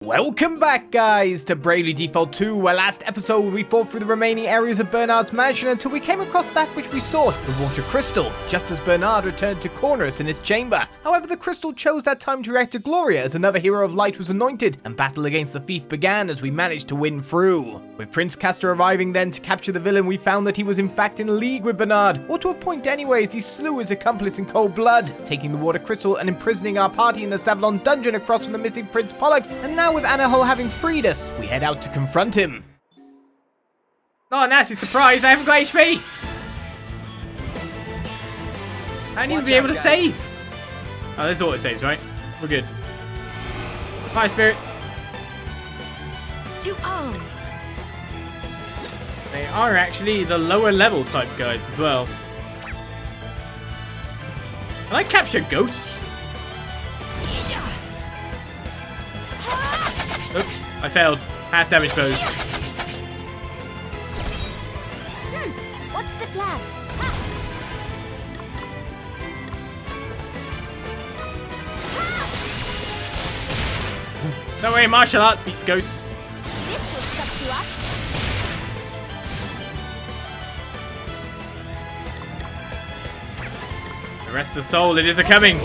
Welcome back, guys, to Bravely Default 2, where last episode we fought through the remaining areas of Bernard's mansion until we came across that which we sought, the water crystal, just as Bernard returned to corner us in his chamber. However, the crystal chose that time to react to Gloria as another hero of light was anointed, and battle against the thief began as we managed to win through. With Prince Castor arriving then to capture the villain, we found that he was in fact in league with Bernard, or to a point anyway, as he slew his accomplice in cold blood, taking the water crystal and imprisoning our party in the Savlon dungeon across from the missing Prince Pollux, and now with Anihal having freed us, we head out to confront him. Oh, nasty surprise, I haven't got HP! I need to be able to save! Oh, there's auto saves, right? We're good. Fire spirits. To arms. They are actually the lower level type guides as well. Can I capture ghosts? Oops, I failed. Half damage bows. What's the plan? Don't worry, martial arts beats ghosts. This will shut you up. The rest of the soul, it is a coming.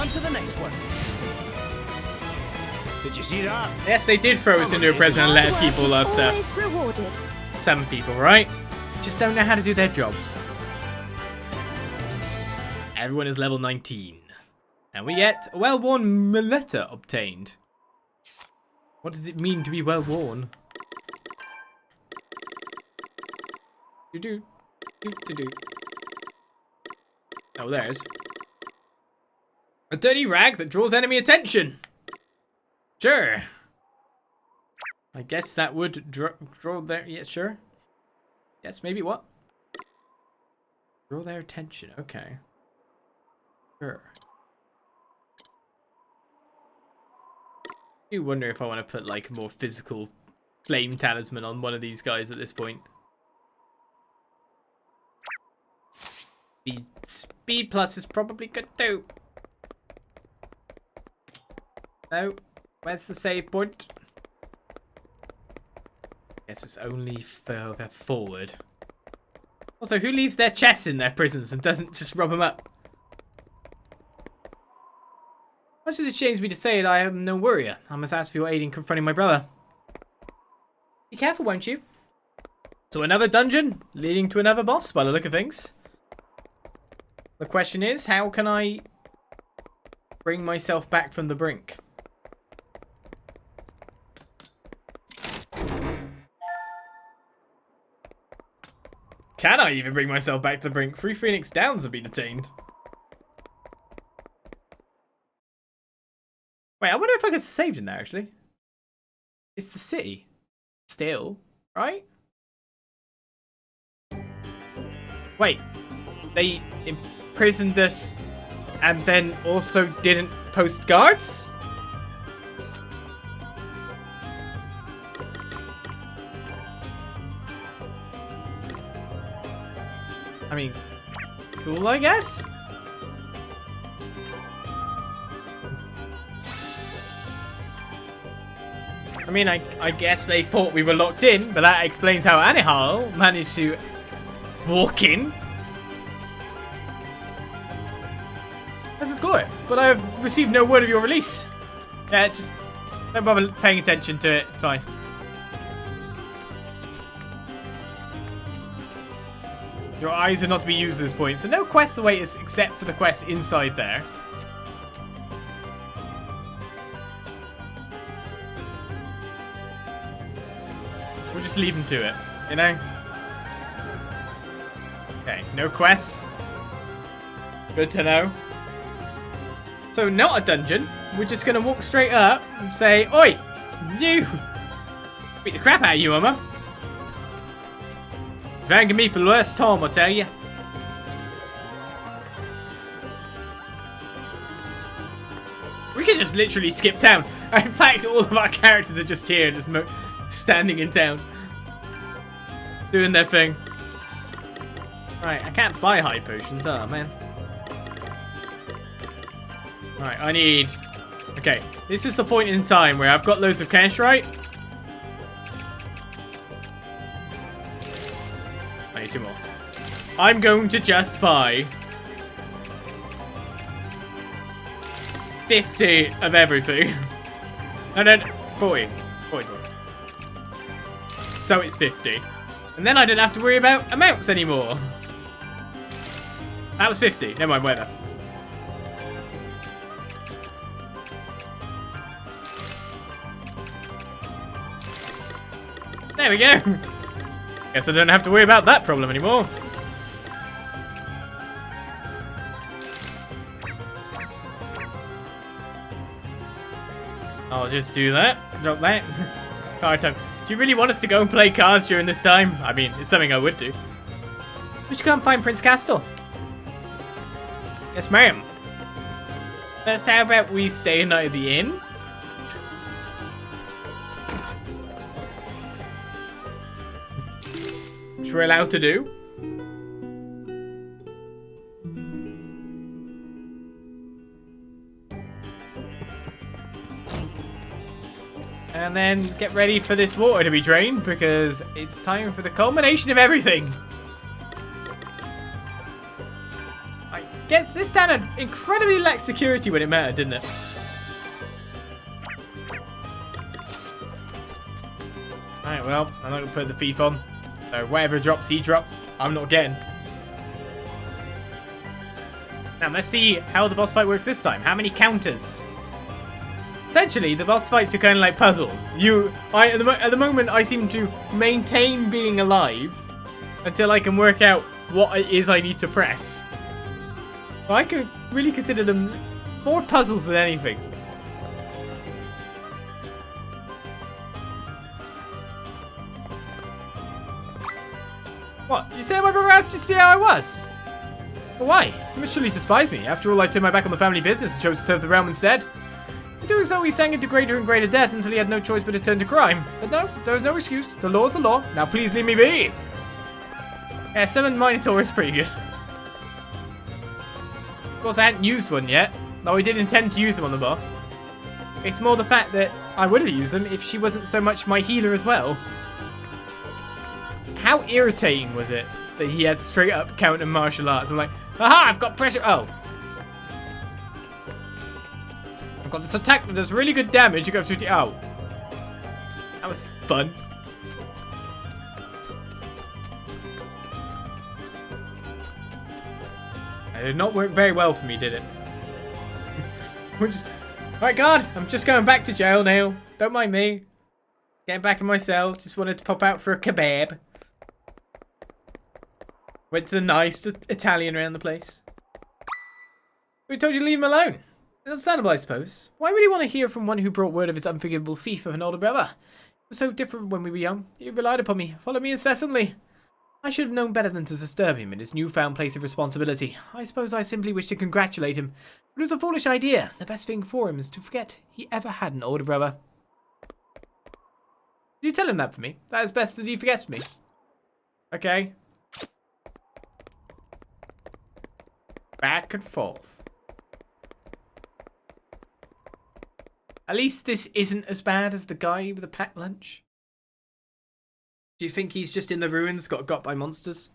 To the next one. Did you see that? Yes, they did throw us into a prison and let us keep all our stuff. Always rewarded. Some people, right? Just don't know how to do their jobs. Everyone is level 19. And we get a well-worn Milletta obtained. What does it mean to be well-worn? Do. Oh, there's a dirty rag that draws enemy attention. Sure. I guess that would draw their... Yeah, sure. Yes, maybe what? Draw their attention. Okay. Sure. I do wonder if I want to put, like, a more physical flame talisman on one of these guys at this point. Speed plus is probably good too. No, where's the save point? Guess it's only further forward. Also, who leaves their chests in their prisons and doesn't just rub them up? Much as it shames me to say it, I am no worrier. I must ask for your aid in confronting my brother. Be careful, won't you? So another dungeon, leading to another boss by the look of things. The question is, how can I bring myself back from the brink? Can I even bring myself back to the brink? 3 Phoenix Downs have been obtained. Wait, I wonder if I get saved in there, actually. It's the city. Still, right? Wait, they imprisoned us and then also didn't post guards? I mean, cool, I guess? I mean, I guess they thought we were locked in, but that explains how Anihal managed to walk in. That's a score, but I have received no word of your release. Yeah, just don't bother paying attention to it, it's fine. Your eyes are not to be used at this point, so no quests await us except for the quest inside there. We'll just leave them to it, you know? Okay, no quests. Good to know. So, not a dungeon. We're just going to walk straight up and say, "Oi, you!" Beat the crap out of you, Emma. Vanking me for the last time, I tell you. We could just literally skip town. In fact, all of our characters are just here, just standing in town, doing their thing. Right, I can't buy high potions. Oh, man. Right, I need... Okay, this is the point in time where I've got loads of cash, right? I need 2 more. I'm going to just buy 50 of everything. And then 40. 40. So it's 50. And then I don't have to worry about amounts anymore. That was 50. Never mind, whatever. There we go. Guess I don't have to worry about that problem anymore. I'll just do that. Drop that. Card time. Do you really want us to go and play cards during this time? I mean, it's something I would do. We should go and find Prince Castor. Yes, ma'am. First, how about we stay a night at the inn? Which we're allowed to do. And then get ready for this water to be drained, because it's time for the culmination of everything. I guess this town had incredibly lax security when it mattered, didn't it? Alright, well, I'm not going to put the thief on. So whatever drops, he drops. I'm not getting. Now, let's see how the boss fight works this time. How many counters? Essentially, the boss fights are kind of like puzzles. At the moment, I seem to maintain being alive until I can work out what it is I need to press. So I could really consider them more puzzles than anything. What? You say my brother asked you to see how I was? But why? You must surely despise me. After all, I turned my back on the family business and chose to serve the realm instead. In doing so, he sank into greater and greater debt until he had no choice but to turn to crime. But no, there was no excuse. The law is the law. Now please leave me be. Yeah, summon Minotaur is pretty good. Of course, I hadn't used one yet, though I did intend to use them on the boss. It's more the fact that I would have used them if she wasn't so much my healer as well. How irritating was it that he had straight up counter martial arts? I'm like, aha, I've got pressure. Oh. I've got this attack that does really good damage. You go through the... Oh. That was fun. It did not work very well for me, did it? We're just... Right, God, I'm just going back to jail now. Don't mind me. Getting back in my cell. Just wanted to pop out for a kebab. Went to the nice Italian around the place. We told you to leave him alone. Understandable, I suppose. Why would he want to hear from one who brought word of his unforgivable thief of an older brother? It was so different when we were young. He relied upon me, followed me incessantly. I should have known better than to disturb him in his newfound place of responsibility. I suppose I simply wished to congratulate him. But it was a foolish idea. The best thing for him is to forget he ever had an older brother. Do you tell him that for me? That is best that he forgets me. Okay. Back and forth. At least this isn't as bad as the guy with the packed lunch. Do you think he's just in the ruins, got by monsters?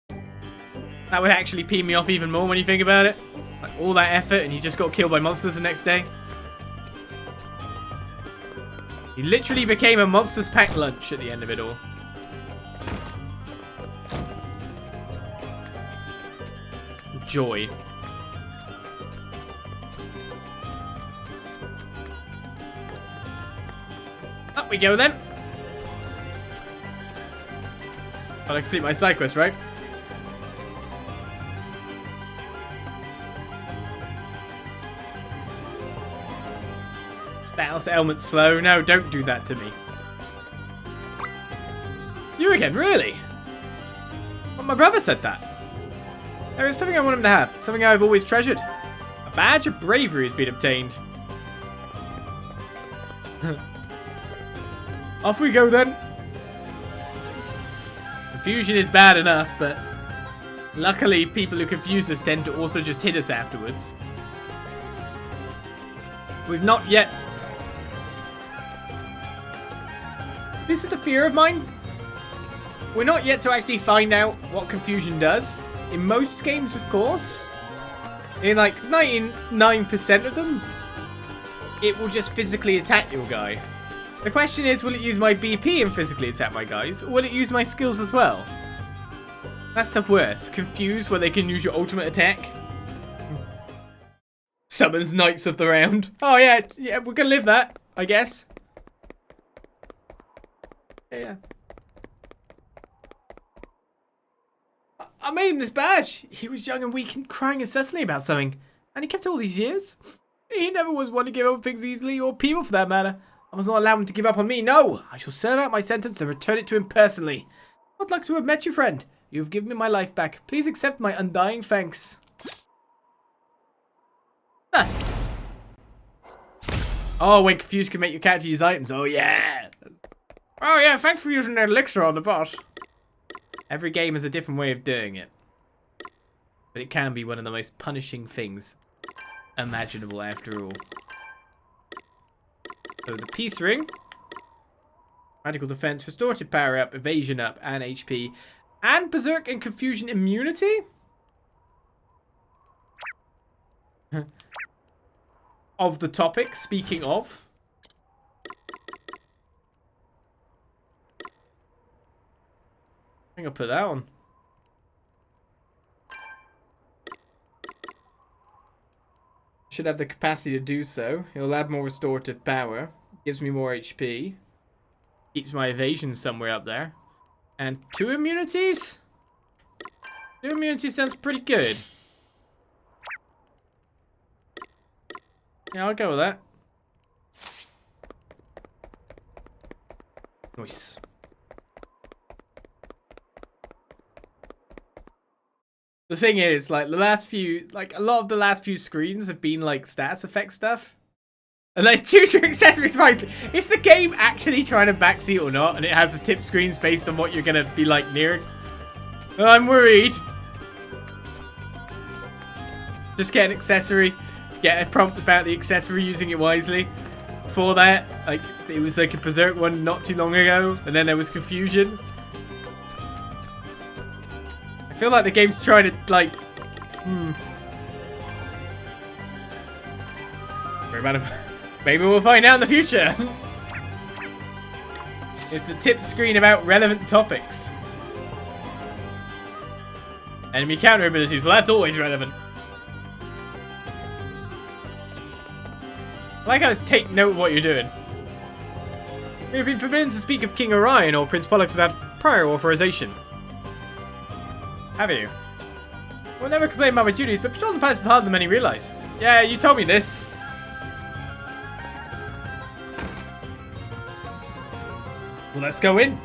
That would actually pee me off even more when you think about it. Like, all that effort and he just got killed by monsters the next day. He literally became a monster's packed lunch at the end of it all. Joy. Up we go then. Gotta complete my side quest, right? Status ailment slow. No, don't do that to me. You again, really? Well, my brother said that. There is something I want him to have. Something I've always treasured. A badge of bravery has been obtained. Off we go then. Confusion is bad enough, but Luckily, people who confuse us tend to also just hit us afterwards. We've not yet... This is a fear of mine. We're not yet to actually find out what confusion does. In most games, of course. In like 99% of them, it will just physically attack your guy. The question is, will it use my BP and physically attack my guys? Or will it use my skills as well? That's the worst. Confuse, where they can use your ultimate attack. Summons Knights of the Round. Oh yeah, we're gonna live that, I guess. Yeah. I made him this badge. He was young and weak and crying incessantly about something. And he kept it all these years. He never was one to give up things easily, or people for that matter. I was not allowed him to give up on me, no! I shall serve out my sentence and return it to him personally. I'd like to have met you, friend. You have given me my life back. Please accept my undying thanks. Ah. Oh, when confused can make your character use items. Oh, yeah. Oh, yeah, thanks for using that elixir on the boss. Every game has a different way of doing it. But it can be one of the most punishing things imaginable after all. So the peace ring. Magical defense, restorative power up, evasion up, and HP. And berserk and confusion immunity? Of the topic, speaking of. I think I'll put that on. Should have the capacity to do so. It'll add more restorative power. Gives me more HP. Keeps my evasion somewhere up there. And 2 immunities? 2 immunities sounds pretty good. Yeah, I'll go with that. Nice. The thing is, like, a lot of the last few screens have been, like, stats effect stuff. And then choose your accessories wisely. Is the game actually trying to backseat or not? And it has the tip screens based on what you're going to be, like, near. I'm worried. Just get an accessory. Get a prompt about the accessory, using it wisely. Before that, like, it was like a Berserk one not too long ago. And then there was confusion. I feel like the game's trying to, like... Maybe we'll find out in the future. It's the tip screen about relevant topics. Enemy counter abilities. Well, that's always relevant. I like how it's take note of what you're doing. We have been forbidden to speak of King Orion or Prince Pollux without prior authorization. Have you? We'll never complain about my duties, but patrolling the palace is harder than many realize. Yeah, you told me this. Well, let's go in.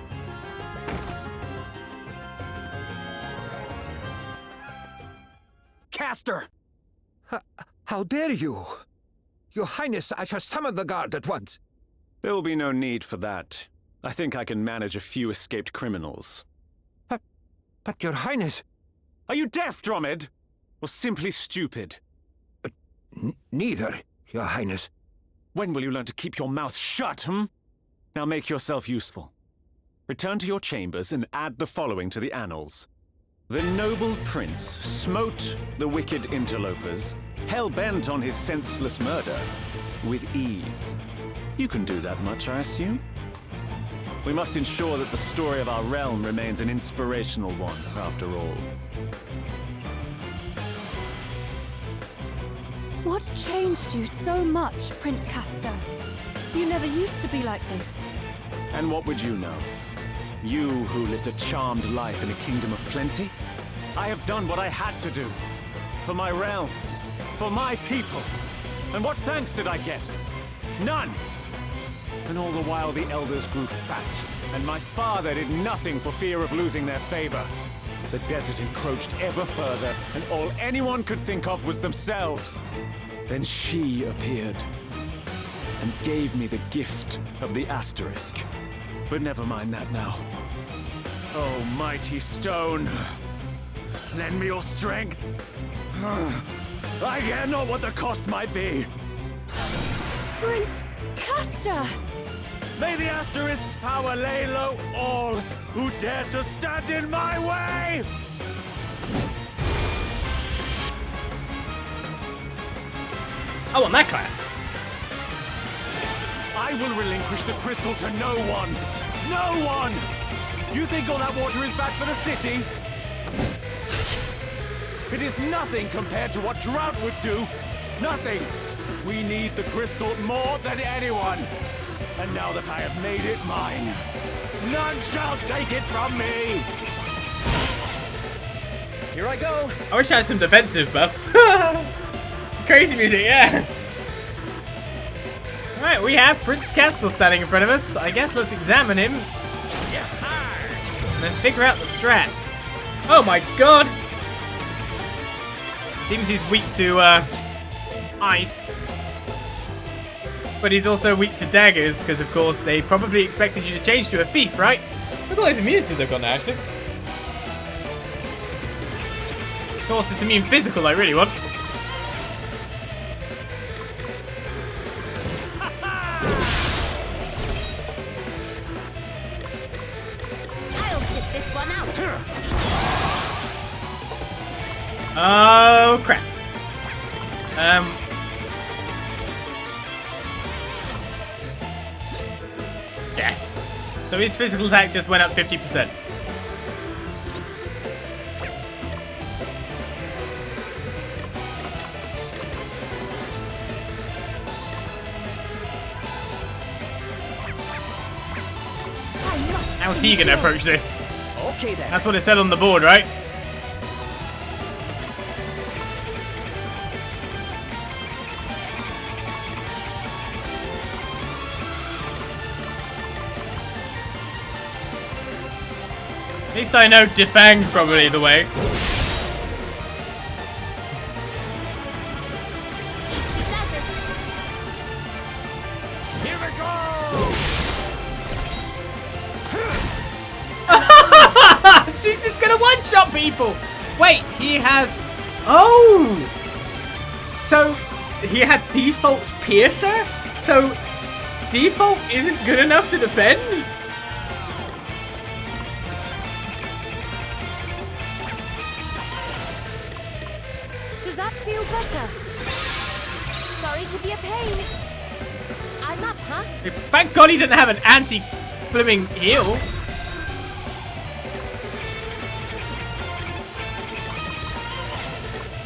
Castor! How dare you? Your Highness, I shall summon the guard at once. There will be no need for that. I think I can manage a few escaped criminals. But Your Highness... Are you deaf, Dromid? Or simply stupid? Neither, Your Highness. When will you learn to keep your mouth shut, Now make yourself useful. Return to your chambers and add the following to the annals. The noble prince smote the wicked interlopers, hell-bent on his senseless murder, with ease. You can do that much, I assume? We must ensure that the story of our realm remains an inspirational one, after all. What changed you so much, Prince Castor? You never used to be like this. And what would you know? You who lived a charmed life in a kingdom of plenty? I have done what I had to do. For my realm. For my people. And what thanks did I get? None! And all the while the elders grew fat, and my father did nothing for fear of losing their favor. The desert encroached ever further, and all anyone could think of was themselves. Then she appeared, and gave me the gift of the Asterisk. But never mind that now. Oh, mighty stone! Lend me your strength. I care not what the cost might be. Prince Castor! May the Asterisk's power lay low all who dare to stand in my way! I want that class. I will relinquish the crystal to no one! No one! You think all that water is bad for the city? It is nothing compared to what drought would do. Nothing! We need the crystal more than anyone. And now that I have made it mine, none shall take it from me! Here I go. I wish I had some defensive buffs. Crazy music, yeah. Alright, we have Prince Castor standing in front of us. I guess let's examine him. And then figure out the strat. Oh my god! Seems he's weak to ice. But he's also weak to daggers, because of course they probably expected you to change to a thief, right? Look at all those immunities they've got now, actually. Of course, it's immune physical I really want. I'll sit this one out. Oh crap. Yes. So his physical attack just went up 50%. I must How's he gonna approach this? Okay then. That's what it said on the board, right? At least I know Defang's probably the way. Easy does it. Here we go! She's just gonna one-shot people! Wait, he has... Oh! So, he had default Piercer? So, default isn't good enough to defend? Does that feel better? Sorry to be a pain. I'm up, huh? Thank God he didn't have an anti-flimming heal.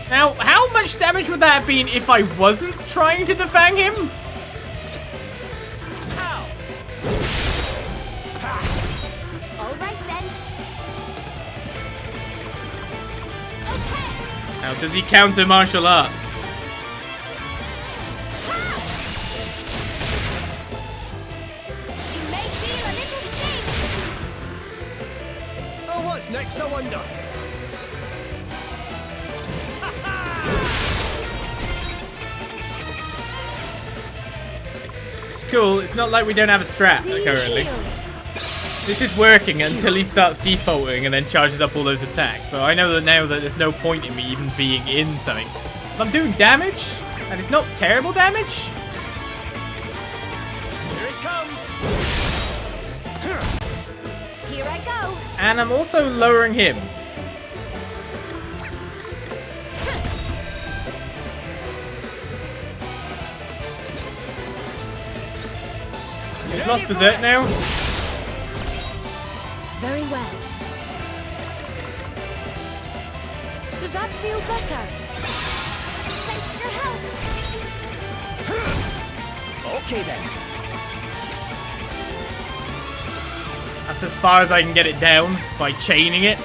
Now, how much damage would that have been if I wasn't trying to defang him? All right then. Okay. Now, does he counter martial arts? You may feel a little sting. Oh, what's next, I wonder? It's cool. It's not like we don't have a strat currently. This is working until he starts defaulting and then charges up all those attacks. But I know that now that there's no point in me even being in something. If I'm doing damage, and it's not terrible damage. Here it comes. Here I go. And I'm also lowering him. He's lost Berserk now. Very well. Does that feel better? Thanks for your help. Okay then. That's as far as I can get it down by chaining it.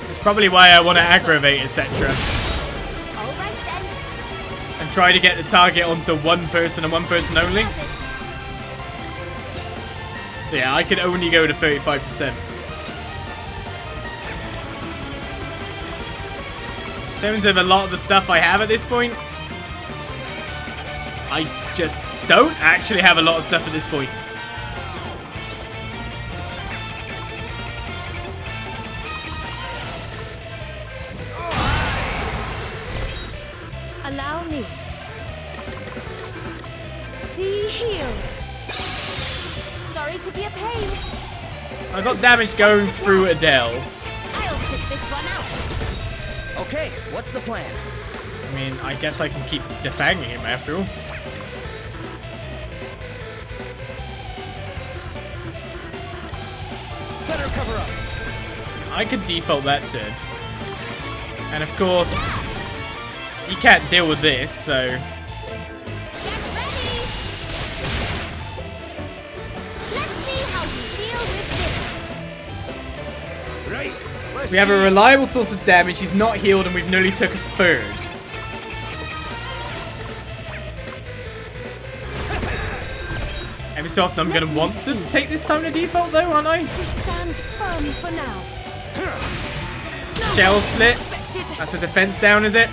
It's probably why I want to aggravate, etc. All right then. And try to get the target onto one person and one person only. Does it? Yeah, I can only go to 35%. In terms of a lot of the stuff I have at this point, I just don't actually have a lot of stuff at this point. I got damage going through Adelle. I'll sit this one out. Okay, what's the plan? I mean, I guess I can keep defanging him after all. Better cover up. I could default that turn. And of course, he can't deal with this, so... Get ready. Let's see how you deal with this. Right. Let's We have a see. reliable source of damage, he's not healed, and we've nearly took a third. Every so often I'm going to want to take this time to default though, aren't I? We stand firm for now. Shell split. Expected. That's a defense down, is it?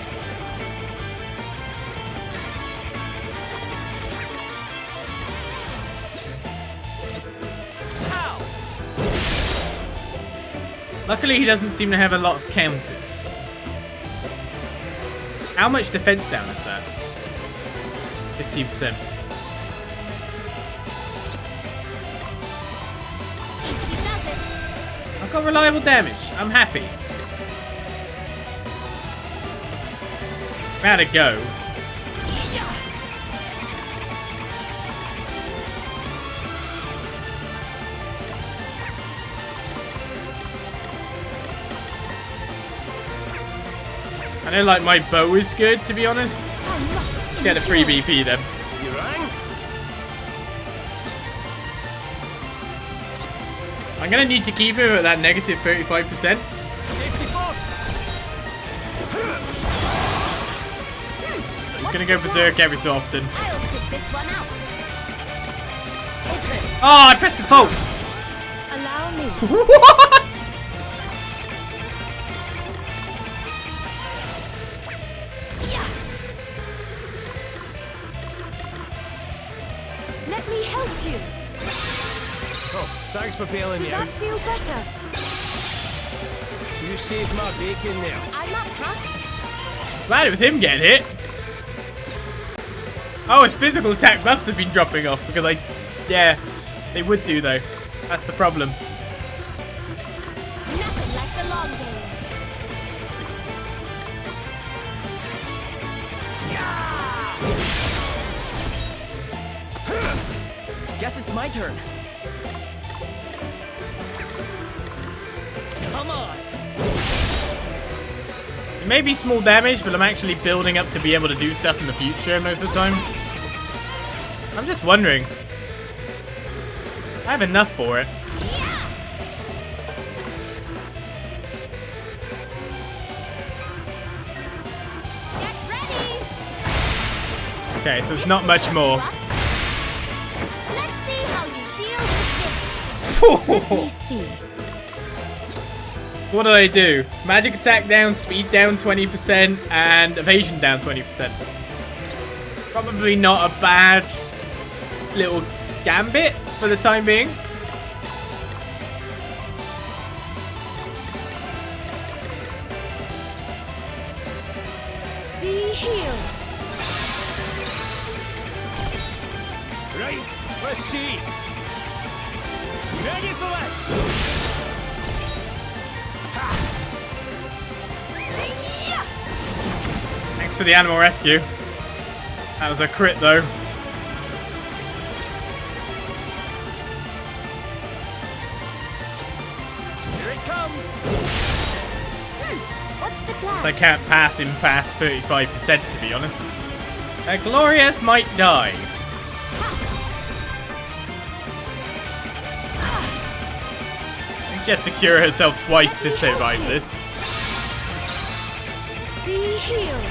Ow. Luckily he doesn't seem to have a lot of counters. How much defense down is that? 15%. Easy does it. I've got reliable damage. I'm happy. How'd it go? I don't like my bow is good, to be honest. I must Let's get a free BP then. You rang? I'm gonna need to keep him at that negative 35%. Safety first. He's gonna go berserk every so often. I'll sit this one out. Okay. Oh, I pressed the fault. Allow me. What? Let me help you. Oh, thanks for bailing Does me that out. feel better? You saved my bacon there. I'm up, huh? Glad it was him getting hit. Oh, his physical attack buffs have been dropping off because yeah, they would do though. That's the problem. Nothing like the long game. Guess it's my turn. Come on. It may be small damage, but I'm actually building up to be able to do stuff in the future most of the time. I'm just wondering. I have enough for it. Get ready. Okay, so it's This not will much shut more. you up. Let's see how you deal with Let me see. What did I do? Magic attack down, speed down 20%, and evasion down 20%. Probably not a bad little gambit for the time being. Be healed. Right. Let's see. Ready for this. Thanks for the animal rescue. That was a crit though. Here it comes. this. What's the plan? So I can't pass him past 35% to be honest. Gloria might die. She has to cure herself twice to survive this. Be healed.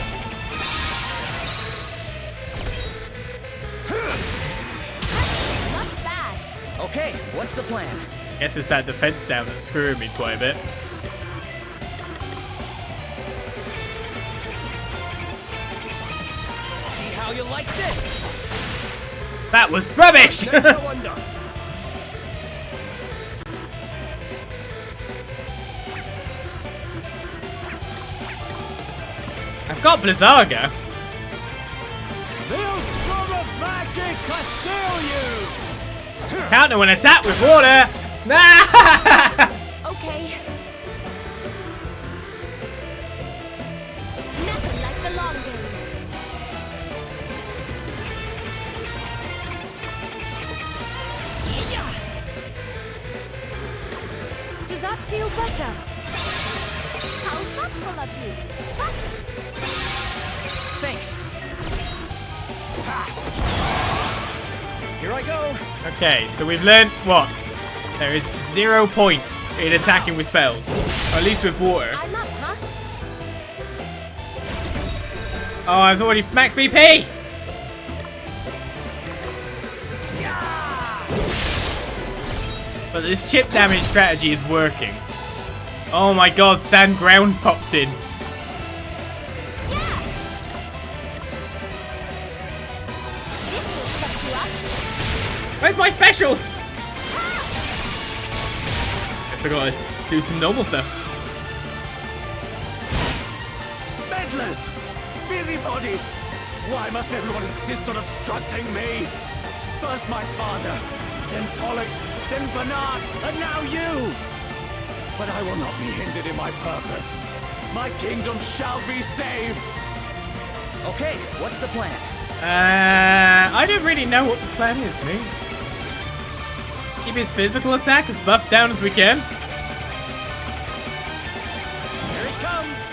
Not bad. Okay, what's the plan? Guess it's that defense down that's screwing me quite a bit. See how you like this. That was rubbish! Next I wonder. I've got Blizzaga. Maelstrom of magic, I steal you. Counter when attacked with water. Okay. Nothing like the long game. Does that feel better? How thoughtful of you. Thanks. Here I go. Okay, so we've learned what? There is 0 point in attacking with spells. Or at least with water. I'm up, huh? Oh, I was already max BP! But this chip damage strategy is working. Oh my god, stand ground popped in. This will shut you up. Where's my specials? Guess I gotta do some normal stuff. Meddlers! Busybodies! Why must everyone insist on obstructing me? First my father, then Pollux, then Bernard, and now you! But I will not be hindered in my purpose. My kingdom shall be saved! Okay, what's the plan? I don't really know what the plan is, me. Keep his physical attack as buffed down as we can. Here it comes.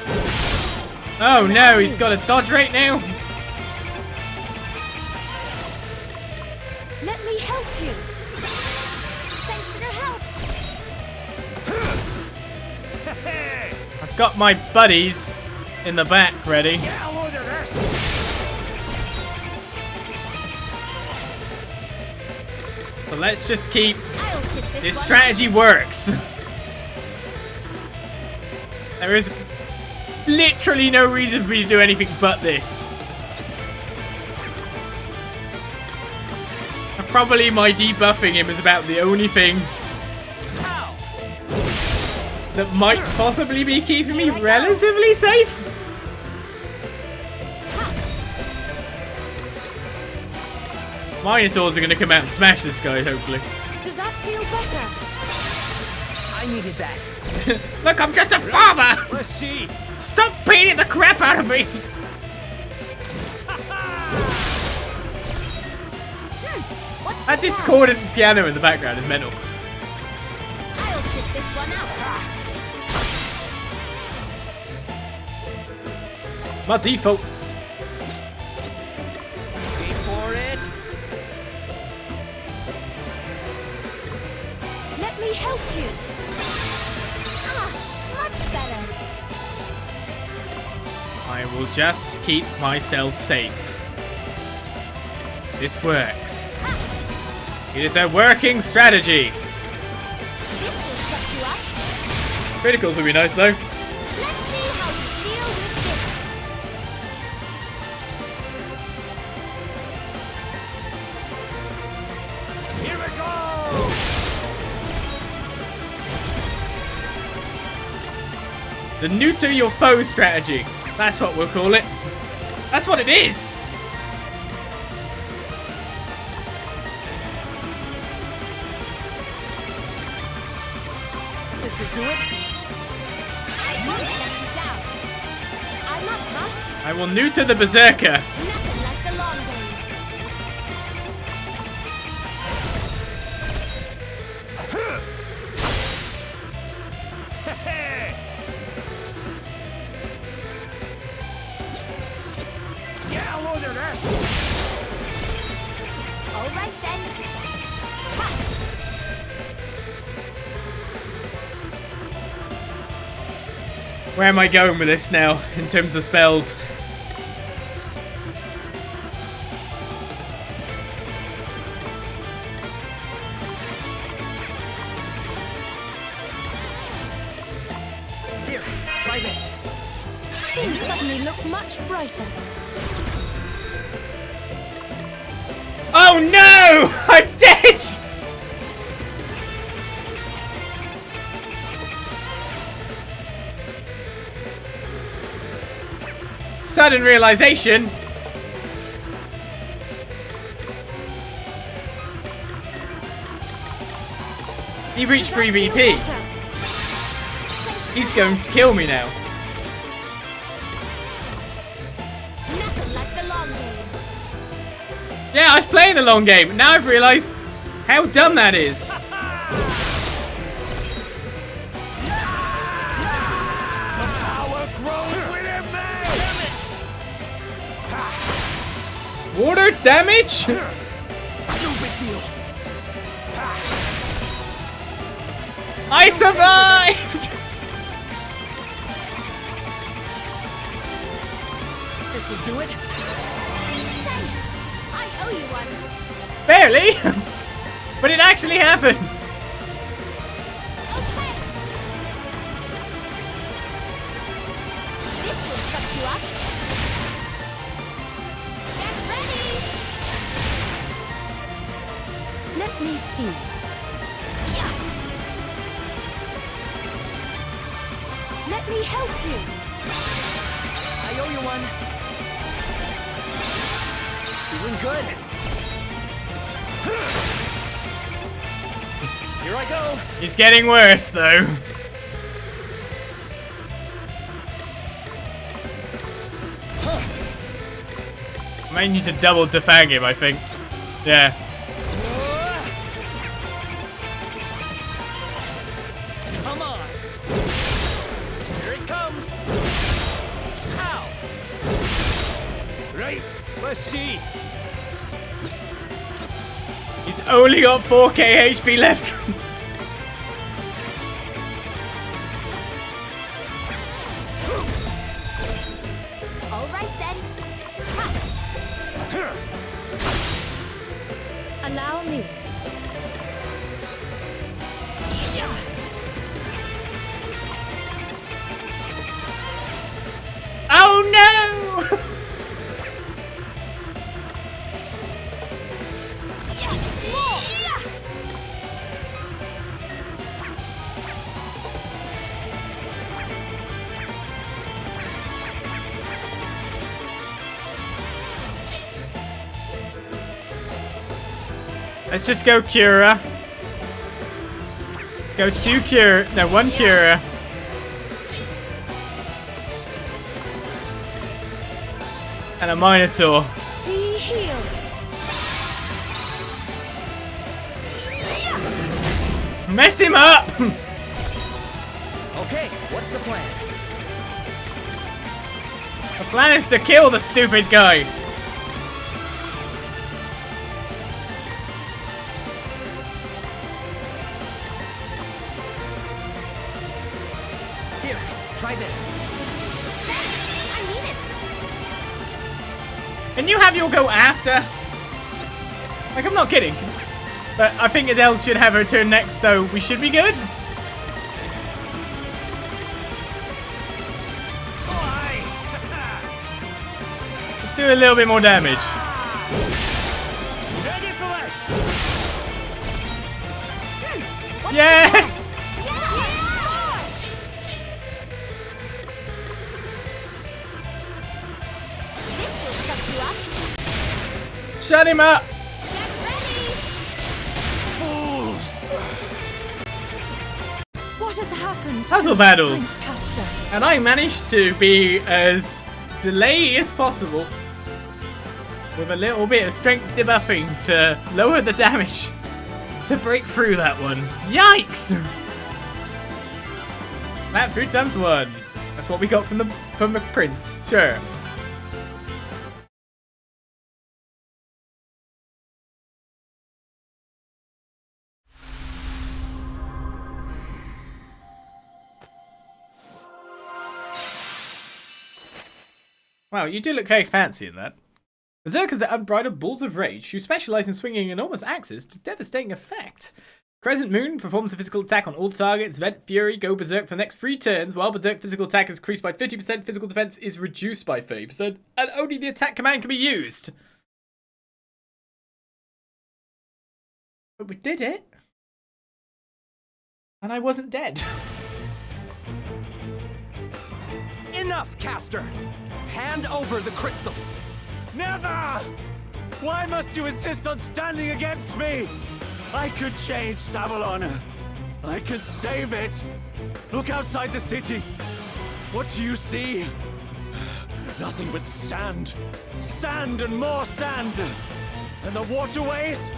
Oh no, he's got a dodge rate now. Let me help you. Thanks for your help. I've got my buddies in the back ready. Get a load of this. So let's just keep... I'll sit this This one strategy works. There is literally no reason for me to do anything but this. And probably my debuffing him is about the only thing that might possibly be keeping me relatively safe. Minotaurs are going to come out and smash this guy, hopefully. Does that feel better? I needed that. Look, I'm just a farmer! Let's see. Stop beating the crap out of me! What's the That plan? discordant piano in the background is mental. I'll sit this one out. My defaults. Wait for it. Let me help you. Much better. I will just keep myself safe. This works. It is a working strategy. This will shut you up. Criticals would be nice though. Let's see how you deal with this. Here we go. The neuter your foe strategy. That's what we'll call it. That's what it is. This'll do it. I won't let you down. I'm up, huh? I will neuter the Berserker. Nothing like the long game. Get a load of this. All right then. Where am I going with this now in terms of spells? Here, try this. Things suddenly look much brighter. Oh no! I'm dead! Sudden realization. He reached 3 VP. He's going to kill me now. Nothing like the long game. Yeah, I was playing the long game. Now I've realised how dumb that is. Water damage? No big deal. I survived! This'll do it. Thanks. I owe you one. Barely! But it actually happened! Okay. This will shut you up. Get ready. Let me see. Yeah. Let me help you. I owe you one. Feeling good. Here I go. It's getting worse though. I may need to double defang him, I think. Yeah. Come on. Here it comes. Ow. Right. Let's see. He's only got 4k HP left. All right then. Allow me. Oh no! Yes. More. Let's just go Cura. Let's go 2 Cura. No, 1 Cura. And a Minotaur. Be healed. Mess him up! Okay, what's the plan? The plan is to kill the stupid guy. Here, try this. I mean it. Can you have your go after? Like, I'm not kidding. But I think Adele should have her turn next, so we should be good. Let's do a little bit more damage. Ready for this? Yes! This will shut you up. Shut him up! Get ready. What has happened? Puzzle to battles. Prince Castor? And I managed to be as delayed as possible with a little bit of strength debuffing to lower the damage to break through that one. Yikes! Map through times 1. That's what we got from the prince. Sure. Wow, you do look very fancy in that. Berserkers are unbridled bulls of rage who specialize in swinging enormous axes to devastating effect. Crescent Moon performs a physical attack on all targets. Vent Fury go berserk for the next 3 turns. While berserk physical attack is increased by 50%, physical defense is reduced by 30%, and only the attack command can be used. But we did it. And I wasn't dead. Enough, Castor! Hand over the crystal! Never! Why must you insist on standing against me? I could change Savalon. I can save it! Look outside the city! What do you see? Nothing but sand. Sand and more sand! And the waterways?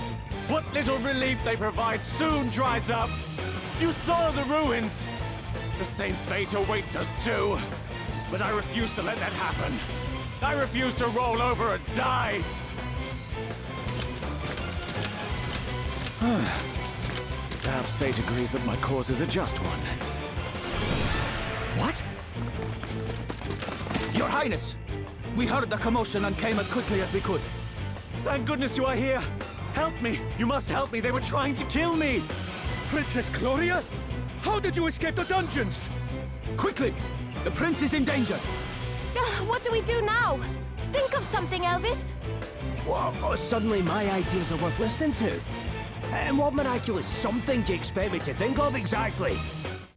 What little relief they provide soon dries up. You saw the ruins! The same fate awaits us too. But I refuse to let that happen. I refuse to roll over and die! Perhaps fate agrees that my cause is a just one. What? Your Highness! We heard the commotion and came as quickly as we could. Thank goodness you are here! Help me! You must help me! They were trying to kill me! Princess Gloria? How did you escape the dungeons? Quickly! The prince is in danger! What do we do now? Think of something, Elvis. Well, suddenly my ideas are worth listening to. And what miraculous something do you expect me to think of exactly?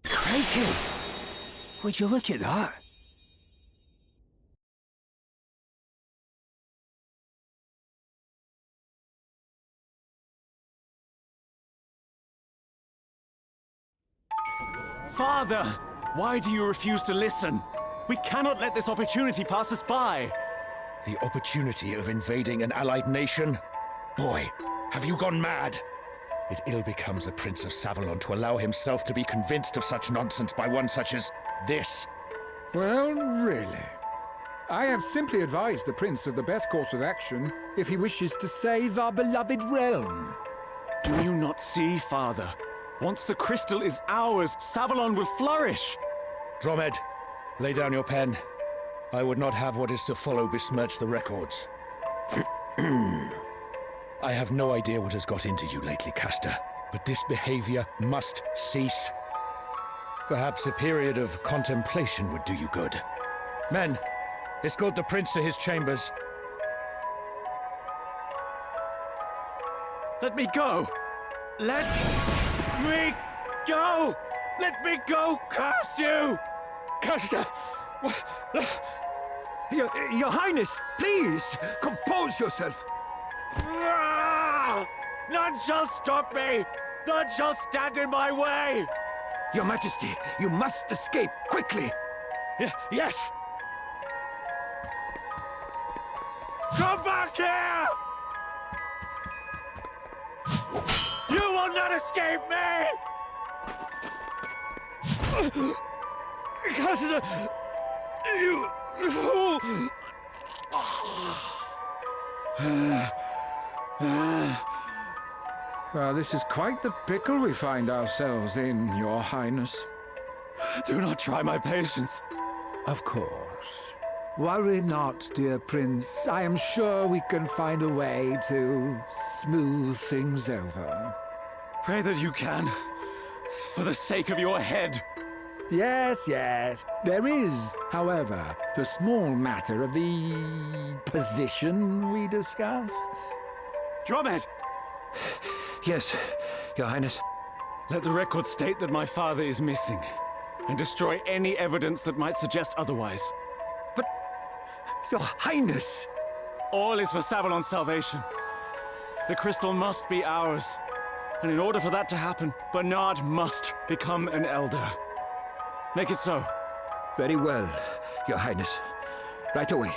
Crikey! Would you look at that? Father! Why do you refuse to listen? We cannot let this opportunity pass us by! The opportunity of invading an allied nation? Boy, have you gone mad? It ill becomes a Prince of Savalon to allow himself to be convinced of such nonsense by one such as this. Well, really. I have simply advised the Prince of the best course of action if he wishes to save our beloved realm. Do you not see, Father? Once the crystal is ours, Savalon will flourish! Dromed, lay down your pen. I would not have what is to follow besmirch the records. I have no idea what has got into you lately, Castor, but this behavior must cease. Perhaps a period of contemplation would do you good. Men, escort the prince to his chambers. Let me go! Let me go! Let me go, curse you! Castor! Your Highness, please, compose yourself. Ah! None shall stop me! None shall stand in my way! Your Majesty, you must escape quickly. Yes! Come back here! You will not escape me! Castor! You fool! Well, this is quite the pickle we find ourselves in, Your Highness. Do not try my patience. Of course. Worry not, dear Prince. I am sure we can find a way to smooth things over. Pray that you can. For the sake of your head. Yes, yes. There is, however, the small matter of the position we discussed. Dromed! Yes, Your Highness. Let the record state that my father is missing, and destroy any evidence that might suggest otherwise. But, Your Highness! All is for Savalon's salvation. The crystal must be ours. And in order for that to happen, Bernard must become an elder. Make it so. Very well, Your Highness. Right away.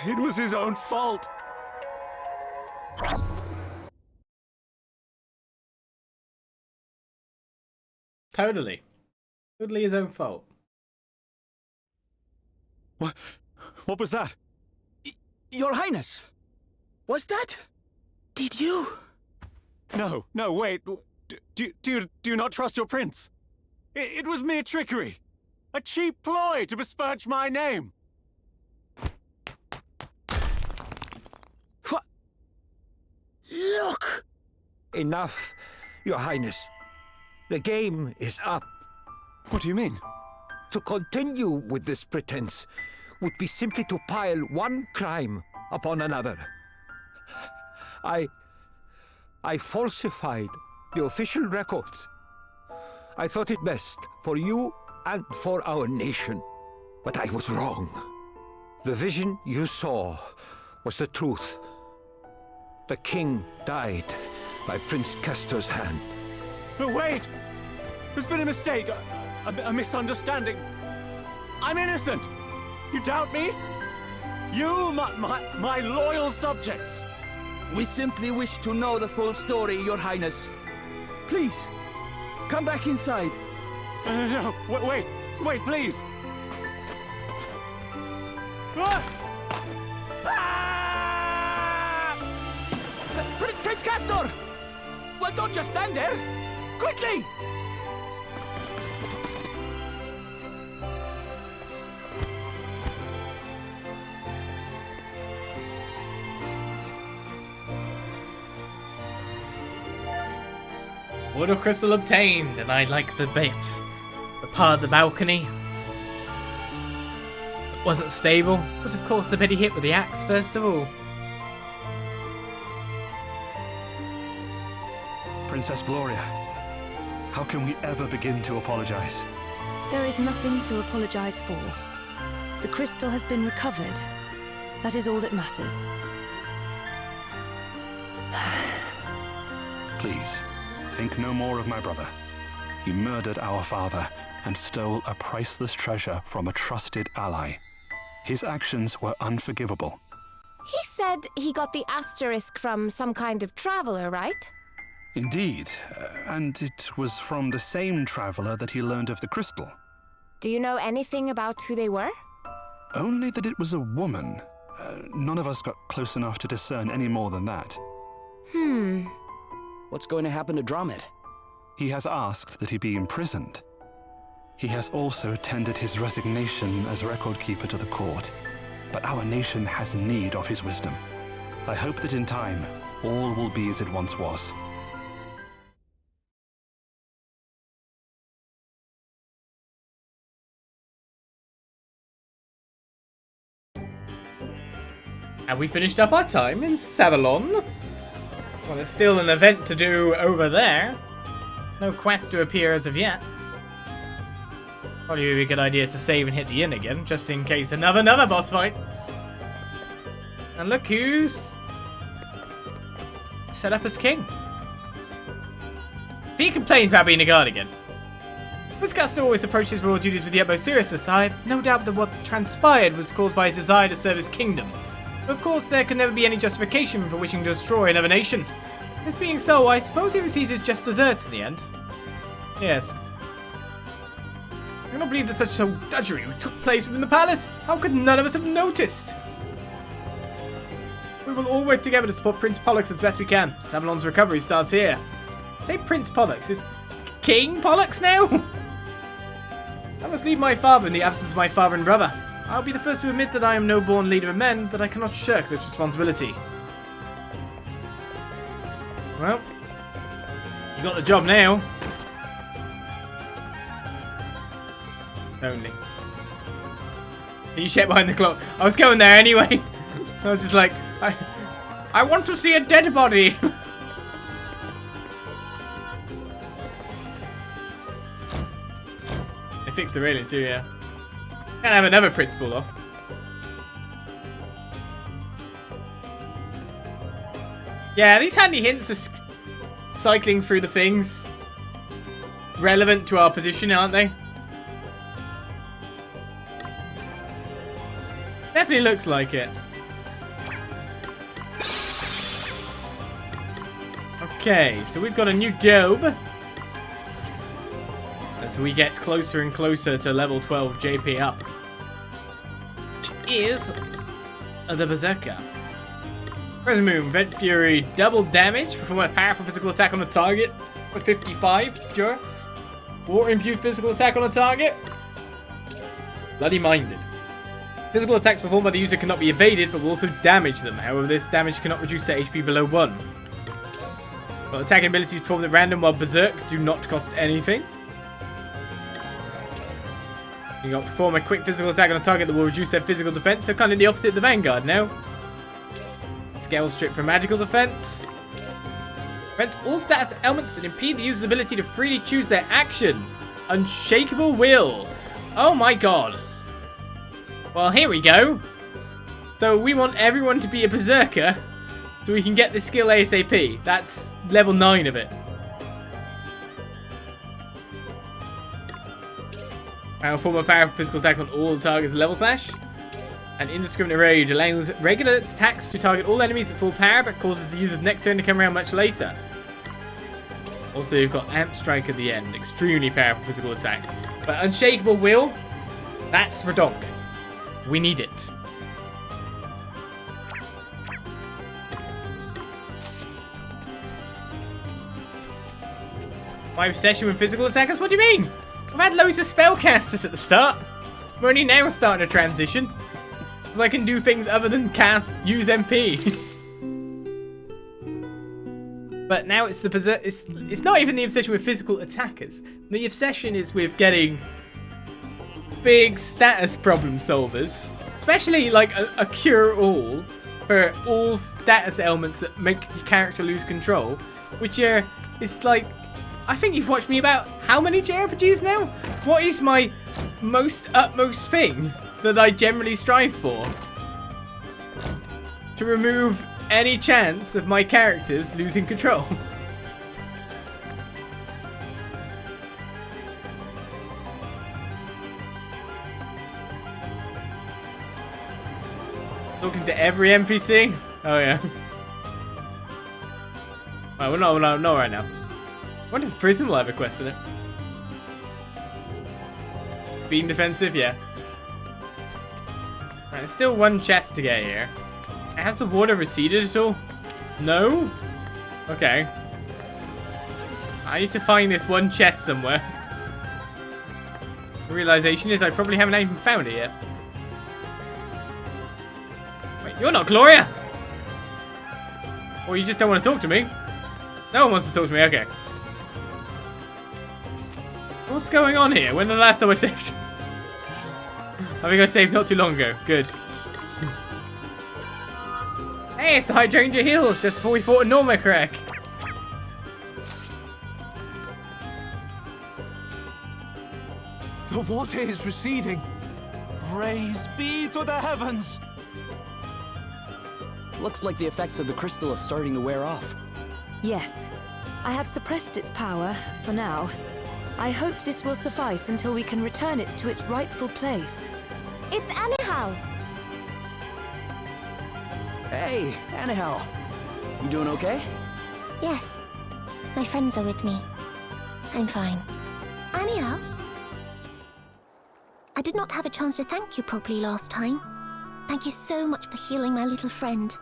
It was his own fault. Totally. Totally his own fault. What was that? Your Highness! Was that? Did you? No, wait. Do you not trust your prince? It was mere trickery. A cheap ploy to besmirch my name. What? Look! Enough, Your Highness. The game is up. What do you mean? To continue with this pretense would be simply to pile one crime upon another. I falsified the official records. I thought it best for you and for our nation. But I was wrong. The vision you saw was the truth. The king died by Prince Castor's hand. But wait! There's been a mistake, a misunderstanding. I'm innocent! You doubt me? You, my loyal subjects! We simply wish to know the full story, Your Highness. Please, come back inside. No, wait, please! Ah! Ah! Prince Castor! Well, don't just stand there! Quickly! Water crystal obtained, and I like the bit. The part of the balcony that wasn't stable was, of course, the bit he hit with the axe, first of all. Princess Gloria, how can we ever begin to apologize? There is nothing to apologize for. The crystal has been recovered. That is all that matters. Please, think no more of my brother. He murdered our father and stole a priceless treasure from a trusted ally. His actions were unforgivable. He said he got the asterisk from some kind of traveler, right? Indeed, and it was from the same traveler that he learned of the crystal. Do you know anything about who they were? Only that it was a woman. None of us got close enough to discern any more than that. What's going to happen to Drummond? He has asked that he be imprisoned. He has also tendered his resignation as record keeper to the court, but our nation has need of his wisdom. I hope that in time, all will be as it once was. And we finished up our time in Savalon. Well, there's still an event to do over there. No quest to appear as of yet. Probably would be a good idea to save and hit the inn again, just in case another boss fight. And look who's set up as king. If he complains about being a guard again. Prince Castor always approached his royal duties with the utmost seriousness. I have no doubt that what transpired was caused by his desire to serve his kingdom. Of course, there can never be any justification for wishing to destroy another nation. This being so, I suppose he received his just desserts in the end. Yes. I cannot believe that such dudgery took place within the palace. How could none of us have noticed? We will all work together to support Prince Pollux as best we can. Savalon's recovery starts here. Say Prince Pollux. Is King Pollux now? I must leave my father in the absence of my father and brother. I'll be the first to admit that I am no born leader of men, but I cannot shirk this responsibility. Well, you got the job now. Only. You check behind the clock. I was going there anyway. I was just like, I want to see a dead body. They fixed the railing too, yeah. Can't have another prince fall off. Yeah, these handy hints are cycling through the things. Relevant to our position, aren't they? Definitely looks like it. Okay, so we've got a new job. As we get closer and closer to level 12 JP up. Which is the Berserker. Present Moon, Vent Fury, double damage, perform a powerful physical attack on a target for 55, sure. Water imbued physical attack on a target. Bloody Minded. Physical attacks performed by the user cannot be evaded, but will also damage them. However, this damage cannot reduce their HP below 1. But attacking abilities performed at random while Berserk do not cost anything. You got perform a quick physical attack on a target that will reduce their physical defense, so kind of the opposite of the Vanguard now. Scale strip for magical defense. Prevents all status elements that impede the user's ability to freely choose their action. Unshakable will. Oh my god. Well, here we go. So we want everyone to be a Berserker. So we can get the skill ASAP. That's level 9 of it. Form a powerful physical attack on all targets level slash. And indiscriminate rage allows regular attacks to target all enemies at full power, but causes the user's next turn to come around much later. Also, you've got Amp Strike at the end. Extremely powerful physical attack. But Unshakable Will, that's Redonk. We need it. My obsession with physical attackers? What do you mean? I've had loads of spellcasters at the start. I'm only now starting to transition. Because I can do things other than use MP. But now it's the it's not even the obsession with physical attackers. The obsession is with getting big status problem solvers. Especially like a cure-all for all status elements that make your character lose control. Which it's like, I think you've watched me about how many JRPGs now? What is my utmost thing that I generally strive for? To remove any chance of my characters losing control. Talking to every NPC? Oh yeah. Right, well, no, right now. I wonder if the prison will have a quest in it. Being defensive, yeah. Right, there's still one chest to get here. Has the water receded at all? No? Okay. I need to find this one chest somewhere. The realization is I probably haven't even found it yet. Wait, you're not Gloria! Or you just don't want to talk to me? No one wants to talk to me, okay. What's going on here? When the last time I saved? I think I saved not too long ago. Good. Hey, it's the Hydrangea Hills, just before we fought a Normacrack. The water is receding. Praise be to the heavens. Looks like the effects of the crystal are starting to wear off. Yes. I have suppressed its power, for now. I hope this will suffice until we can return it to its rightful place. It's Anihal. Hey, Anihal. You doing okay? Yes. My friends are with me. I'm fine. Anihal? I did not have a chance to thank you properly last time. Thank you so much for healing my little friend.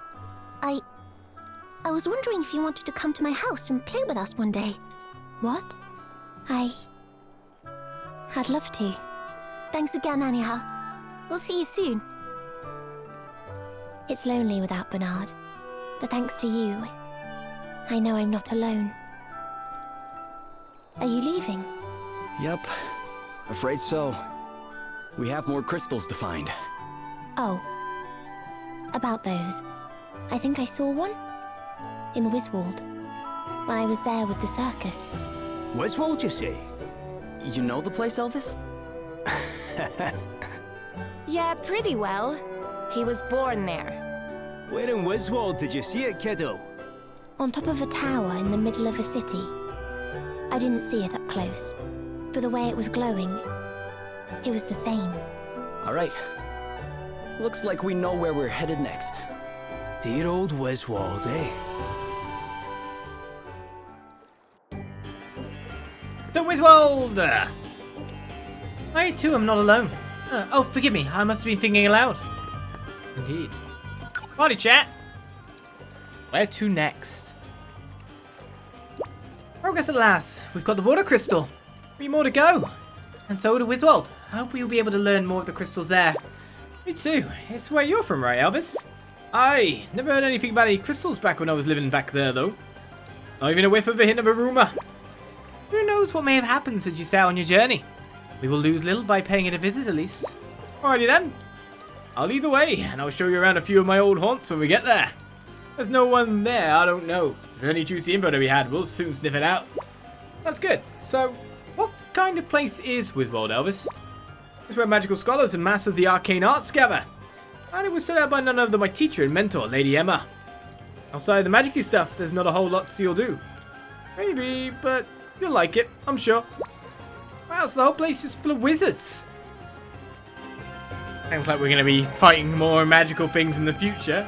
I was wondering if you wanted to come to my house and play with us one day. What? I'd love to. Thanks again, Anihal. We'll see you soon. It's lonely without Bernard, but thanks to you, I know I'm not alone. Are you leaving? Yep. Afraid so. We have more crystals to find. Oh. About those. I think I saw one in Wiswald when I was there with the circus. Wiswald, you say? You know the place, Elvis? Yeah, pretty well. He was born there. Where in Wiswald did you see it, kiddo? On top of a tower in the middle of a city. I didn't see it up close, but the way it was glowing, it was the same. All right. Looks like we know where we're headed next. Dear old Wiswald, eh? To Wiswald! I too am not alone. Oh, forgive me, I must have been thinking aloud. Indeed. Party chat! Where to next? Progress at last. We've got the water crystal. 3 more to go. And so to Wiswald. I hope we'll be able to learn more of the crystals there. Me too. It's where you're from, right, Elvis? I never heard anything about any crystals back when I was living back there, though. Not even a whiff of a hint of a rumor. Who knows what may have happened since you set out on your journey? We will lose little by paying it a visit, at least. Alrighty then. I'll lead the way, and I'll show you around a few of my old haunts when we get there. There's no one there, I don't know. If there's any juicy info to be had, we'll soon sniff it out. That's good. So, what kind of place is Wiswald, Elvis? It's where magical scholars and masters of the arcane arts gather. And it was set out by none other than my teacher and mentor, Lady Emma. Outside the magic-y stuff, there's not a whole lot to see or do. Maybe, but you'll like it, I'm sure. Wow, so the whole place is full of wizards. Sounds like we're going to be fighting more magical things in the future.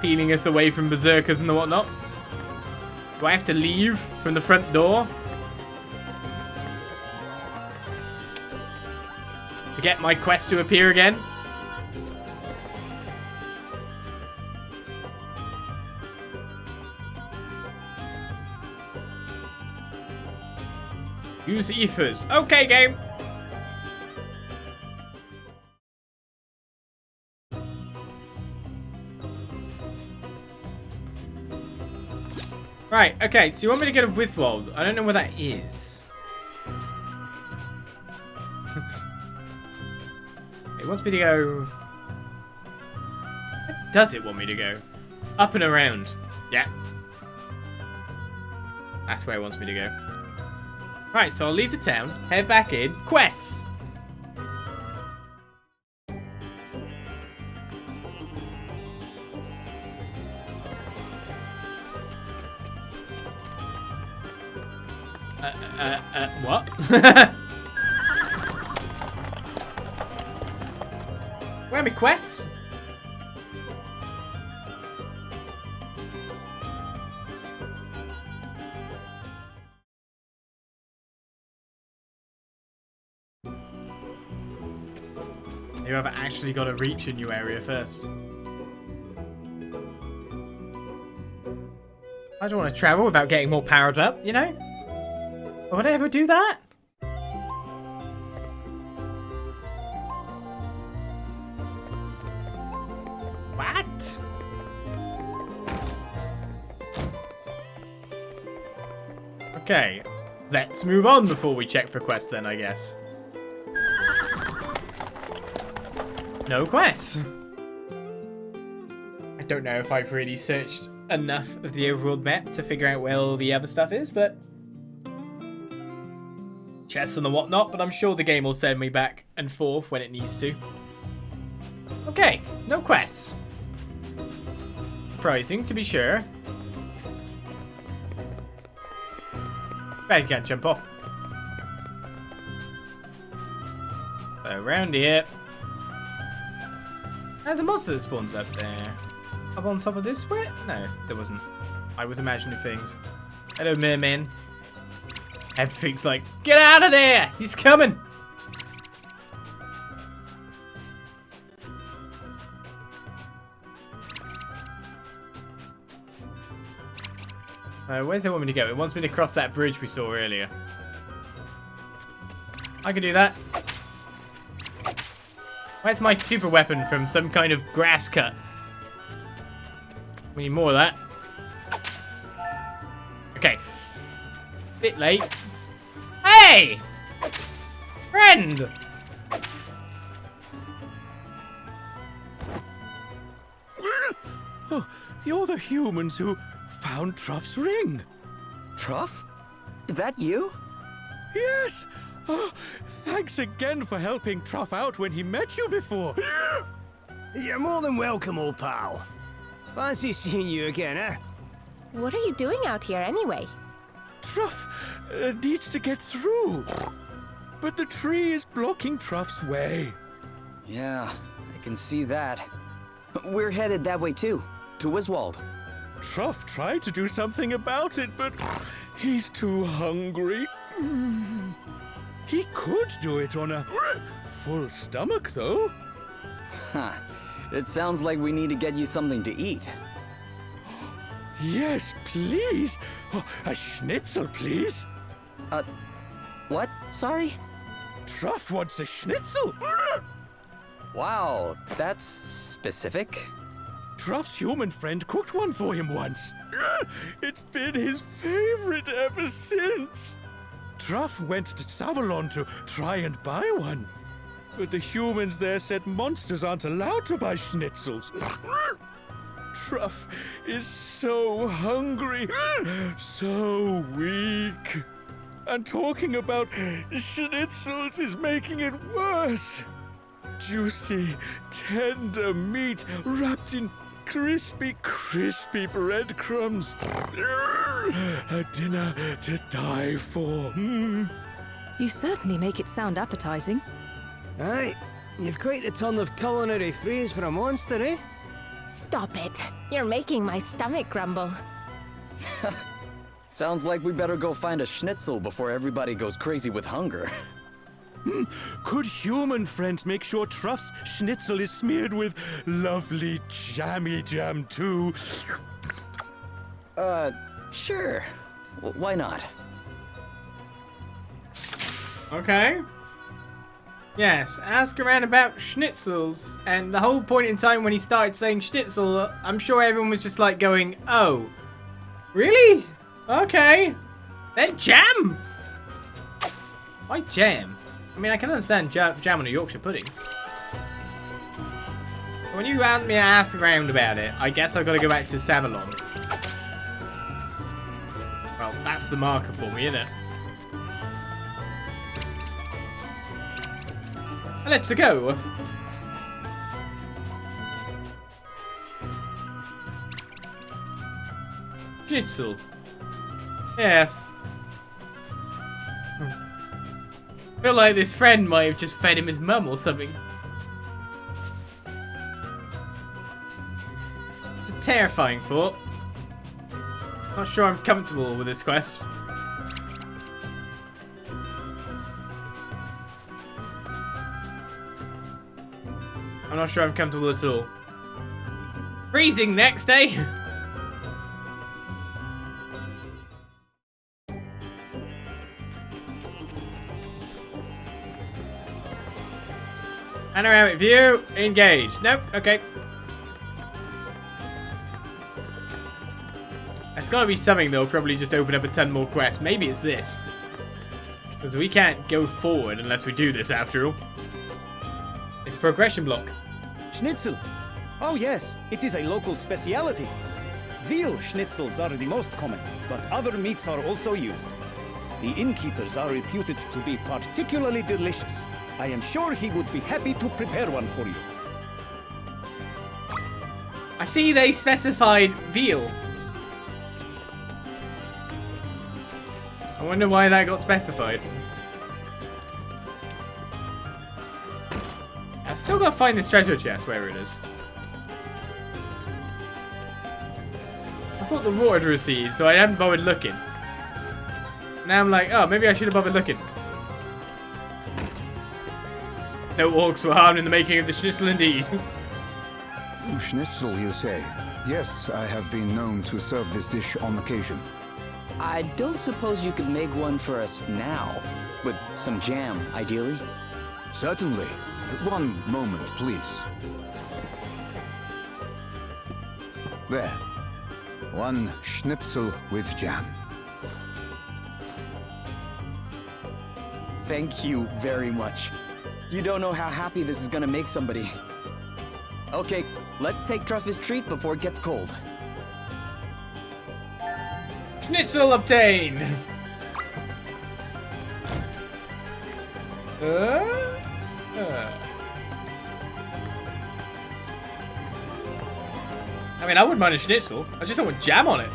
Peeling us away from berserkers and the whatnot. Do I have to leave from the front door? To get my quest to appear again? Use ethers. Okay, game. Right, okay, so you want me to go to Wizwold. I don't know where that is. It wants me to go... Where does it want me to go? Up and around. Yeah. That's where it wants me to go. Right, so I'll leave the town, head back in. Quests! What? Where are my quests? Maybe I've actually got to reach a new area first. I don't want to travel without getting more powered up, you know? Would I ever do that? What? Okay, let's move on before we check for quests then, I guess. No quests. I don't know if I've really searched enough of the overworld map to figure out where all the other stuff is, but... chests and the whatnot, but I'm sure the game will send me back and forth when it needs to. Okay, no quests. Surprising, to be sure. Bad, you can't jump off. Around here. There's a monster that spawns up there. Up on top of this way? No, there wasn't. I was imagining things. Hello, merman. Everything's like, get out of there! He's coming! Where's it want me to go? It wants me to cross that bridge we saw earlier. I can do that. Where's my super weapon from some kind of grass cut? We need more of that. Okay. Bit late. Hey! Friend! Oh, you're the humans who found Truff's ring. Truff? Is that you? Yes! Oh, thanks again for helping Truff out when he met you before. You're more than welcome, old pal. Fancy seeing you again, eh? What are you doing out here anyway? Truff needs to get through. But the tree is blocking Truff's way. Yeah, I can see that. We're headed that way too, to Wiswald. Truff tried to do something about it, but he's too hungry. He could do it on a full stomach, though. Huh. It sounds like we need to get you something to eat. Yes, please. Oh, a schnitzel, please. What? Sorry? Truff wants a schnitzel. Wow, that's specific. Truff's human friend cooked one for him once. It's been his favorite ever since. Truff went to Savalon to try and buy one. But the humans there said monsters aren't allowed to buy schnitzels. Truff is so hungry, so weak. And talking about schnitzels is making it worse. Juicy, tender meat wrapped in crispy, crispy breadcrumbs. A dinner to die for. You certainly make it sound appetizing. Aye, you've quite a ton of culinary phrase for a monster, eh? Stop it. You're making my stomach grumble. Sounds like we better go find a schnitzel before everybody goes crazy with hunger. Could human friends make sure Truff's schnitzel is smeared with lovely jammy jam too? Sure. Why not? Okay. Yes, ask around about schnitzels, and the whole point in time when he started saying schnitzel, I'm sure everyone was just like going, oh, really? Okay. Then jam! Why jam? I mean, I can understand jam on a Yorkshire pudding. When you want me to ask around about it, I guess I've got to go back to Savalon. Well, that's the marker for me, isn't it? Let's go. Schnitzel. Yes. I feel like this friend might have just fed him his mum or something. It's a terrifying thought. Not sure I'm comfortable with this quest. I'm not sure I'm comfortable at all. Freezing next day. Panoramic view, engage. Nope, okay. It's gotta be something that'll probably just open up a ton more quests. Maybe it's this. Because we can't go forward unless we do this after all. It's a progression block. Schnitzel. Oh yes, it is a local speciality. Veal schnitzels are the most common, but other meats are also used. The innkeepers are reputed to be particularly delicious. I am sure he would be happy to prepare one for you. I see they specified veal. I wonder why that got specified. I've still got to find this treasure chest, where it is. I thought the water to recede, so I hadn't bothered looking. Now I'm like, oh, maybe I should have bothered looking. No orcs were harmed in the making of the schnitzel indeed. Schnitzel, you say? Yes, I have been known to serve this dish on occasion. I don't suppose you could make one for us now? With some jam, ideally? Certainly. One moment, please. There. One schnitzel with jam. Thank you very much. You don't know how happy this is gonna make somebody. Okay, let's take Truff's treat before it gets cold. Schnitzel obtained! I mean, I wouldn't mind a schnitzel. I just don't want jam on it.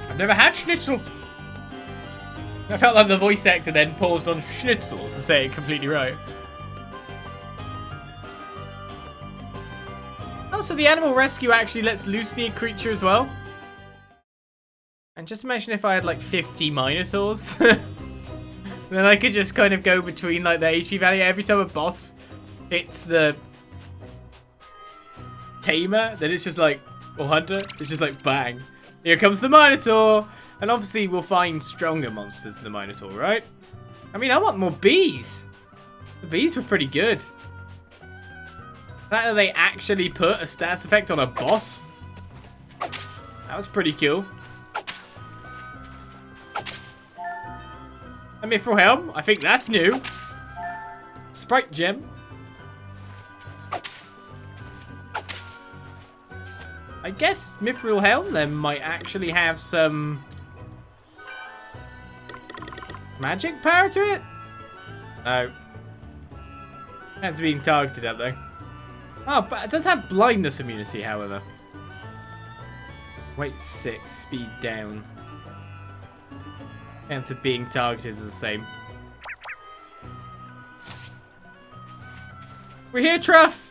I've never had schnitzel. I felt like the voice actor then paused on schnitzel to say it completely right. Oh, so the animal rescue actually lets loose the creature as well? And just imagine if I had like 50 Minotaurs. Then I could just kind of go between like the HP value. Every time a boss hits the tamer, then it's just like, or hunter, it's just like bang. Here comes the Minotaur. And obviously we'll find stronger monsters than the Minotaur, right? I mean, I want more bees. The bees were pretty good. The fact that they actually put a stats effect on a boss, that was pretty cool. A mithril helm, I think that's new. Sprite gem. I guess mithril helm then might actually have some magic power to it? No. That's being targeted up though. Oh, but it does have blindness immunity, however. Weight 6, speed down. Chance of being targeted is the same. We're here, Truff!